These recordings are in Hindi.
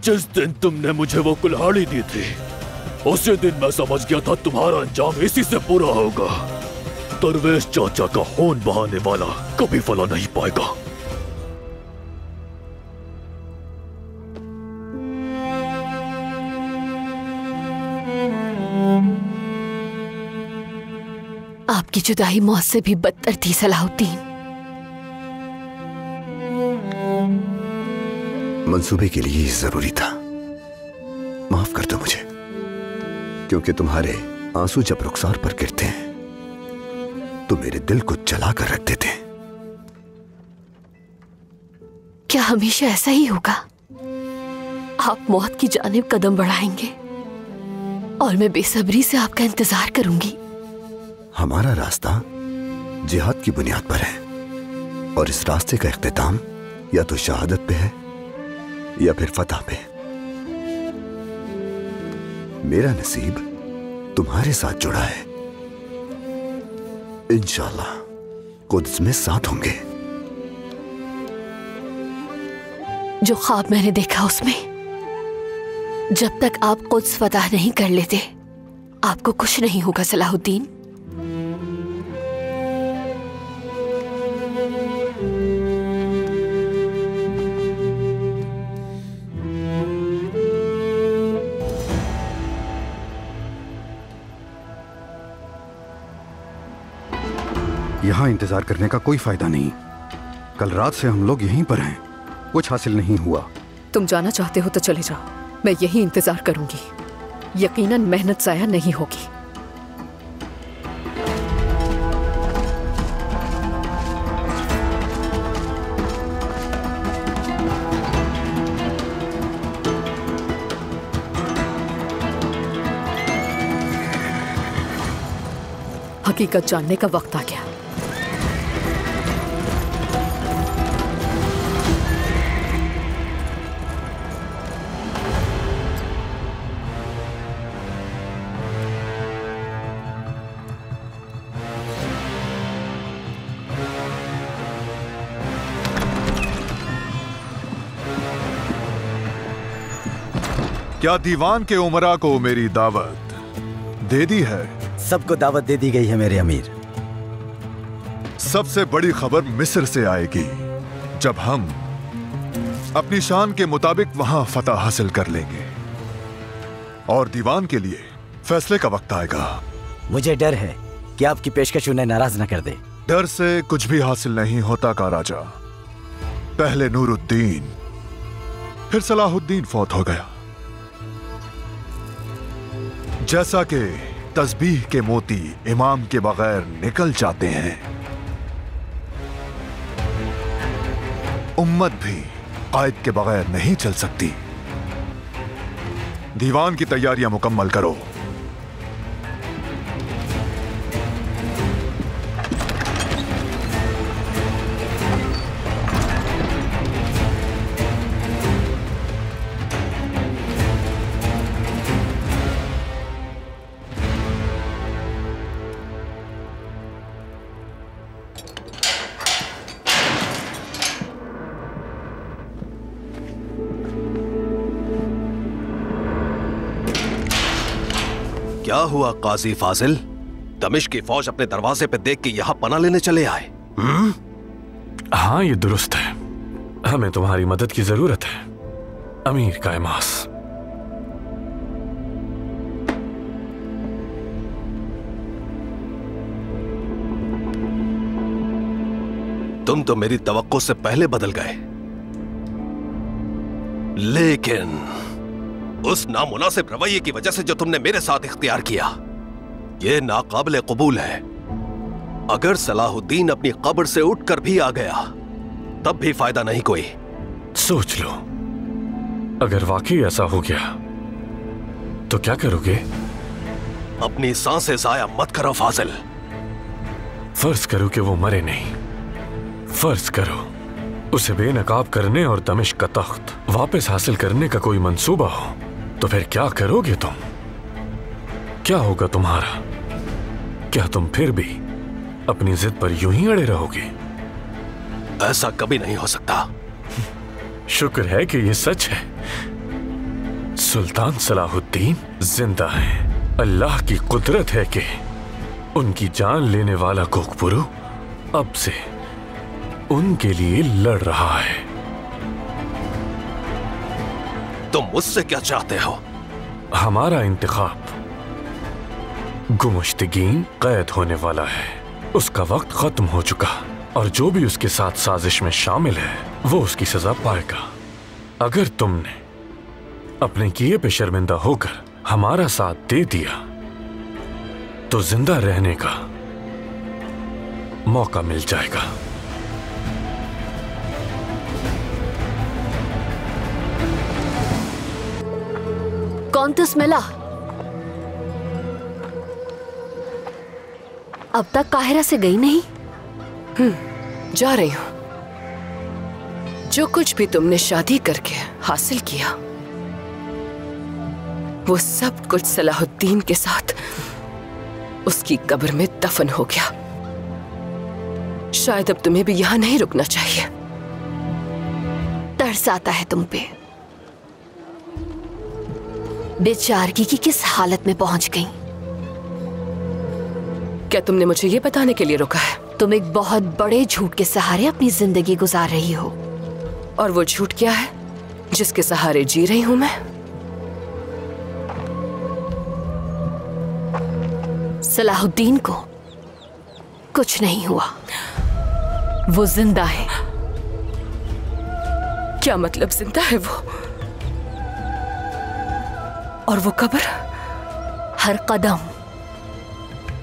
जिस दिन तुमने मुझे वो कुल्हाड़ी दी थी, उसी दिन मैं समझ गया था तुम्हारा अंजाम इसी से पूरा होगा। दरवेश चाचा का खून बहाने वाला कभी फला नहीं पाएगा। आपकी जुदाई मौत से भी बदतर थी सलाहुद्दीन। मंसूबे के लिए जरूरी था। माफ कर दो मुझे, क्योंकि तुम्हारे आंसू जब रुखसार पर गिरते हैं तो मेरे दिल को जला कर रख देते हैं। क्या हमेशा ऐसा ही होगा? आप मौत की जानिब कदम बढ़ाएंगे और मैं बेसब्री से आपका इंतजार करूंगी। हमारा रास्ता जिहाद की बुनियाद पर है और इस रास्ते का इख्तिताम या तो शहादत पे है या फिर फतह पे। मेरा नसीब तुम्हारे साथ जुड़ा है। इंशाअल्लाह कुद्स में साथ होंगे। जो ख्वाब मैंने देखा उसमें जब तक आप कुद्स फतह नहीं कर लेते आपको कुछ नहीं होगा सलाहुद्दीन। यहाँ इंतजार करने का कोई फायदा नहीं। कल रात से हम लोग यहीं पर हैं, कुछ हासिल नहीं हुआ। तुम जाना चाहते हो तो चले जाओ, मैं यहीं इंतजार करूंगी। यकीनन मेहनत जाया नहीं होगी। हकीकत जानने का वक्त आ गया। क्या दीवान के उमरा को मेरी दावत दे दी है? सबको दावत दे दी गई है मेरे अमीर। सबसे बड़ी खबर मिस्र से आएगी जब हम अपनी शान के मुताबिक वहां फतह हासिल कर लेंगे और दीवान के लिए फैसले का वक्त आएगा। मुझे डर है कि आपकी पेशकश उन्हें नाराज न कर दे। डर से कुछ भी हासिल नहीं होता का राजा। पहले नूरुद्दीन फिर सलाहुद्दीन फौत हो गया। जैसा कि तस्बीह के मोती इमाम के बगैर निकल जाते हैं, उम्मत भी कायद के बगैर नहीं चल सकती। दीवान की तैयारियां मुकम्मल करो। क्या हुआ काजी फाजिल? दमिश्क की फौज अपने दरवाजे पे देख के यहाँ पनाह लेने चले आए? हाँ, ये दुरुस्त है। हमें तुम्हारी मदद की जरूरत है अमीर कायमास। तुम तो मेरी तवक्को से पहले बदल गए, लेकिन उस नामुनासिब रवैये की वजह से जो तुमने मेरे साथ इख्तियार किया, यह नाकाबिले कबूल है। अगर सलाहुद्दीन अपनी कब्र से उठकर भी आ गया तब भी फायदा नहीं कोई। सोच लो, अगर वाकई ऐसा हो गया तो क्या करोगे? अपनी सांसें जाया मत करो फाजिल। फर्ज करो कि वो मरे नहीं। फर्ज करो उसे बेनकाब करने और दमिश्क का तख्त वापस हासिल करने का कोई मंसूबा हो, तो फिर क्या करोगे तुम? क्या होगा तुम्हारा? क्या तुम फिर भी अपनी जिद पर यूं ही अड़े रहोगे? ऐसा कभी नहीं हो सकता। शुक्र है कि ये सच है। सुल्तान सलाहुद्दीन जिंदा हैं। अल्लाह की कुदरत है कि उनकी जान लेने वाला कोकपुरु अब से उनके लिए लड़ रहा है। तुम मुझसे क्या चाहते हो? हमारा इंतखाब गुमुश्तगीन कैद होने वाला है। उसका वक्त खत्म हो चुका और जो भी उसके साथ साजिश में शामिल है वो उसकी सजा पाएगा। अगर तुमने अपने किए पे शर्मिंदा होकर हमारा साथ दे दिया तो जिंदा रहने का मौका मिल जाएगा। कौन तुस्मिला? अब तक काहिरा से गई नहीं? जा रही हूं। जो कुछ भी तुमने शादी करके हासिल किया वो सब कुछ सलाहुद्दीन के साथ उसकी कब्र में दफन हो गया। शायद अब तुम्हें भी यहां नहीं रुकना चाहिए। तरस आता है तुम पे। बेचारगी की किस हालत में पहुंच गई। क्या तुमने मुझे ये बताने के लिए रोका है? तुम एक बहुत बड़े झूठ के सहारे अपनी जिंदगी गुजार रही हो। और वो झूठ क्या है जिसके सहारे जी रही हूं मैं? सलाहुद्दीन को कुछ नहीं हुआ, वो जिंदा है। क्या मतलब जिंदा है वो? और वो कब्र? हर कदम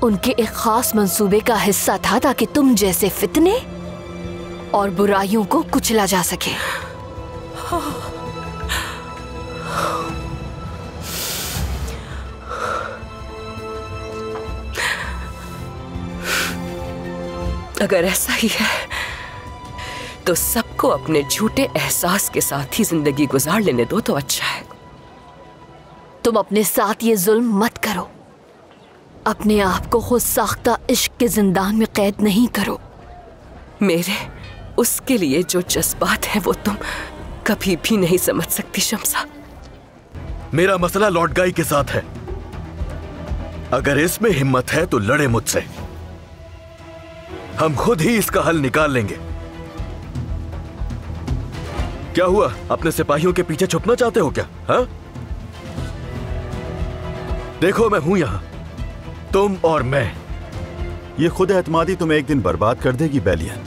उनके एक खास मंसूबे का हिस्सा था ताकि तुम जैसे फितने और बुराइयों को कुचला जा सके। अगर ऐसा ही है तो सबको अपने झूठे एहसास के साथ ही जिंदगी गुजार लेने दो तो अच्छा है। तुम अपने साथ ये जुल्म मत करो। अपने आप को खुद साख्ता इश्क के जिंदान में कैद नहीं करो। मेरे उसके लिए जो जज्बात है वो तुम कभी भी नहीं समझ सकती शम्सा। मेरा मसला लॉर्ड गाई के साथ है। अगर इसमें हिम्मत है तो लड़े मुझसे। हम खुद ही इसका हल निकाल लेंगे। क्या हुआ? अपने सिपाहियों के पीछे छुपना चाहते हो क्या? हाँ? देखो मैं हूं यहां, तुम और मैं। ये खुद एतमादी तुम्हें एक दिन बर्बाद कर देगी बैलियन।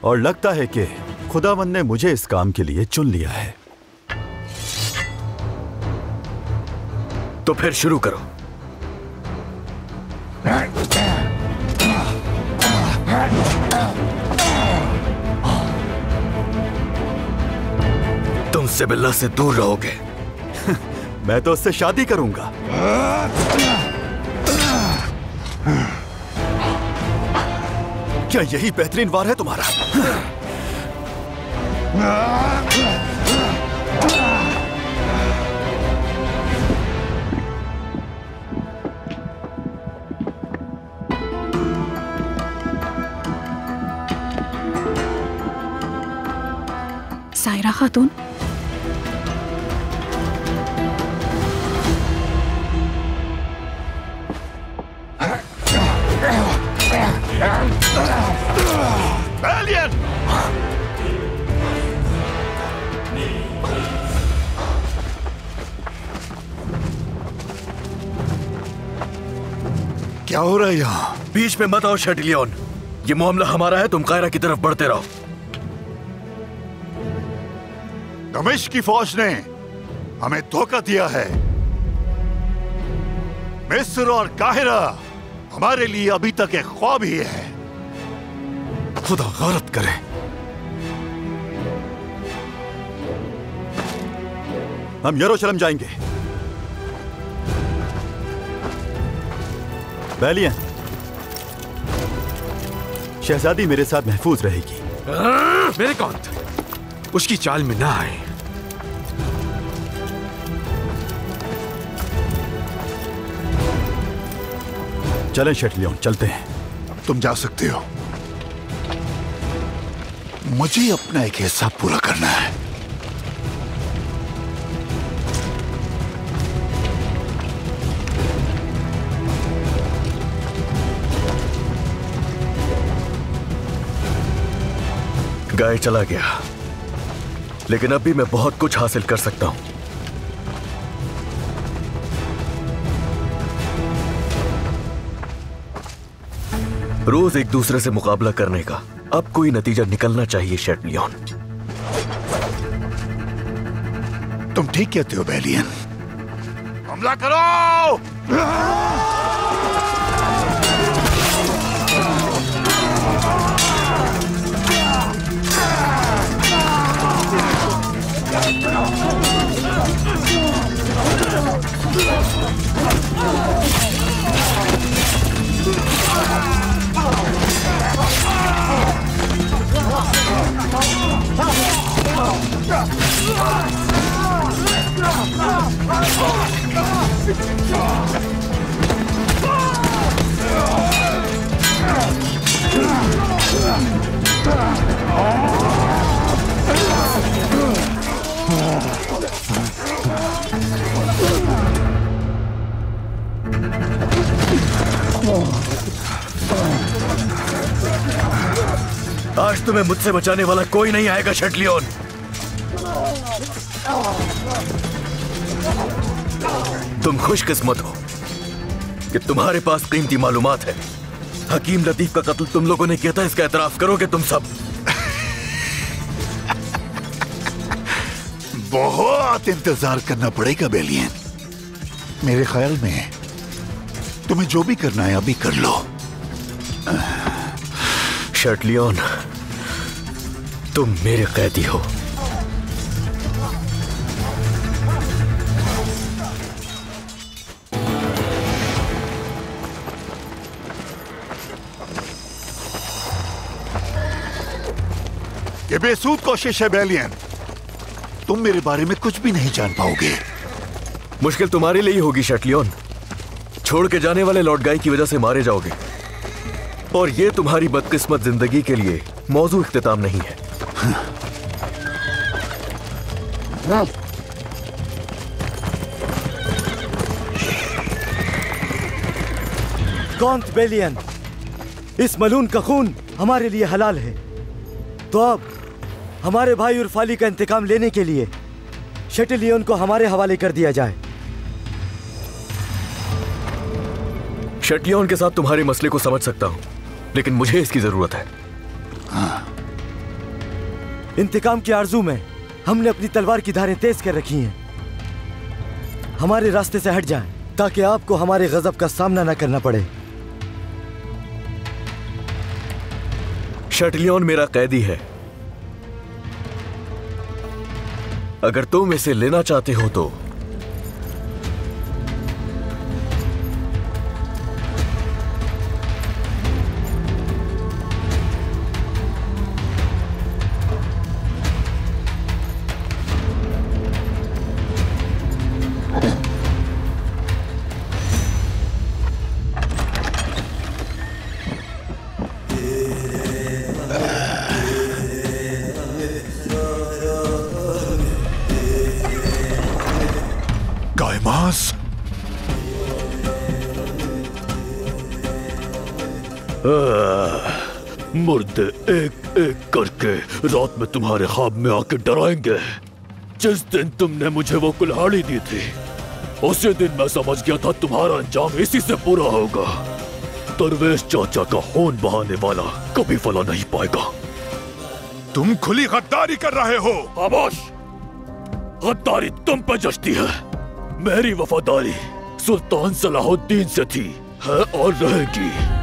और लगता है कि खुदावंद ने मुझे इस काम के लिए चुन लिया है। तो फिर शुरू करो। तुम सिबिल्ला से दूर रहोगे। मैं तो उससे शादी करूंगा। क्या यही बेहतरीन वार है तुम्हारा? सायरा खातून, बैलियन! क्या हो रहा है यहाँ? बीच में मत आओ शटिलियन। ये मामला हमारा है, तुम कायरा की तरफ बढ़ते रहो। दमिश्क की फौज ने हमें धोखा दिया है। मिस्र और काहिरा हमारे लिए अभी तक एक ख्वाब ही है। खुदा गौरत करे। हम यरूशलेम जाएंगे। बैलियन, शहजादी मेरे साथ महफूज रहेगी। मेरे कौन उसकी चाल में ना आए। चलें शटलियन, चलते हैं। तुम जा सकते हो। मुझे अपना एक हिस्सा पूरा करना है। गाय चला गया, लेकिन अभी मैं बहुत कुछ हासिल कर सकता हूं। रोज एक दूसरे से मुकाबला करने का अब कोई नतीजा निकलना चाहिए शेट लियोन। तुम ठीक कहते हो बेलियन। हमला करो! आज तुम्हें मुझसे बचाने वाला कोई नहीं आएगा शेट लियोन। तुम खुशकिस्मत हो कि तुम्हारे पास कीमती मालूमात है। हकीम लतीफ का कत्ल तुम लोगों ने किया था, इसका एतराफ करोगे तुम सब? बहुत इंतजार करना पड़ेगा बेलियन। मेरे ख्याल में तुम्हें जो भी करना है अभी कर लो। शेट लियोन, तुम मेरे कैदी हो। ये बेसूद कोशिश है बेलियन। तुम मेरे बारे में कुछ भी नहीं जान पाओगे। मुश्किल तुम्हारे लिए ही होगी शेट लियोन। छोड़ के जाने वाले लॉर्ड गाई की वजह से मारे जाओगे, और ये तुम्हारी बदकिस्मत जिंदगी के लिए मौजू इख्तिताम नहीं है। कौंत बेलियन, इस मलून का खून हमारे लिए हलाल है, तो अब हमारे भाई उर्फाली का इंतकाम लेने के लिए शेट लियोन को हमारे हवाले कर दिया जाए। शेट लियोन के साथ तुम्हारे मसले को समझ सकता हूं, लेकिन मुझे इसकी जरूरत है। इंतकाम की आरजू में हमने अपनी तलवार की धारें तेज कर रखी हैं। हमारे रास्ते से हट जाएं, ताकि आपको हमारे गजब का सामना न करना पड़े। शेट लियोन मेरा कैदी है। अगर तुम इसे लेना चाहते हो तो मुर्दे एक एक करके रात में तुम्हारे ख्वाब में आके डराएंगे। जिस दिन तुमने मुझे वो कुल्हाड़ी दी थी, उसी दिन मैं समझ गया था तुम्हारा अंजाम इसी से पूरा होगा। दरवेश चाचा का खून बहाने वाला कभी फला नहीं पाएगा। तुम खुली गद्दारी कर रहे हो। खामोश! गद्दारी तुम पे जचती है। मेरी वफादारी सुल्तान सलाहुद्दीन से थी, है और रहेगी।